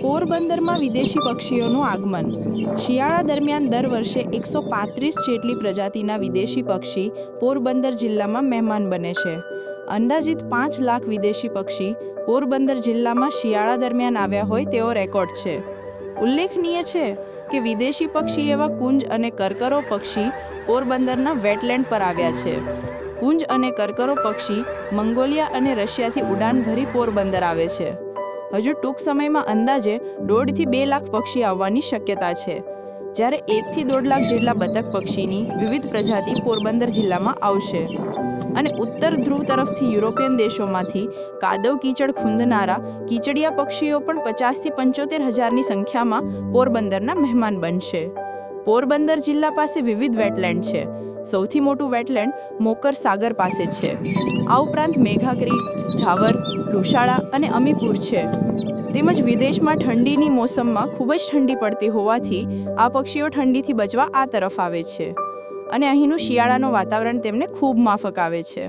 પોરબંદરમાં વિદેશી પક્ષીઓનું આગમન. શિયાળા દરમિયાન દર વર્ષે 135 જેટલી પ્રજાતિના વિદેશી પક્ષી પોરબંદર જિલ્લામાં મહેમાન બને છે. અંદાજિત 5 લાખ વિદેશી પક્ષી પોરબંદર જિલ્લામાં શિયાળા દરમિયાન આવ્યા હોય તેવો રેકોર્ડ છે. ઉલ્લેખનીય છે કે વિદેશી પક્ષી એવા કુંજ અને કરકરો પક્ષી પોરબંદરના વેટલેન્ડ પર આવ્યા છે. કુંજ અને કરકરો પક્ષી મંગોલિયા અને રશિયાથી ઉડાન ભરી પોરબંદર આવે છે. હજુ ટૂંક સમયમાં અંદાજે 1.5 થી 2 લાખ પક્ષી આવવાની શક્યતા છે, જ્યારે 1 થી 1.5 લાખ જેટલા બતક પક્ષીની વિવિધ પ્રજાતિ પોરબંદર જિલ્લામાં આવશે. અને ઉત્તર ધ્રુવ તરફથી યુરોપિયન દેશોમાંથી કાદવ કીચડ ખૂંદનારા કીચડિયા પક્ષીઓ પણ 50 થી 75 હજારની સંખ્યામાં પોરબંદરના મહેમાન બનશે. પોરબંદર જિલ્લા પાસે વિવિધ વેટલેન્ડ છે. સૌથી મોટું વેટલેન્ડ મોકર સાગર પાસે છે. આ ઉપરાંત મેઘા ક્રીક, ઝાવર, લુશાળા અને અમીપુર છે. તેમજ વિદેશમાં ઠંડીની મોસમમાં ખૂબ જ ઠંડી પડતી હોવાથી આ પક્ષીઓ ઠંડીથી બચવા આ તરફ આવે છે અને અહીંનું શિયાળાનું વાતાવરણ તેમને ખૂબ માફક આવે છે.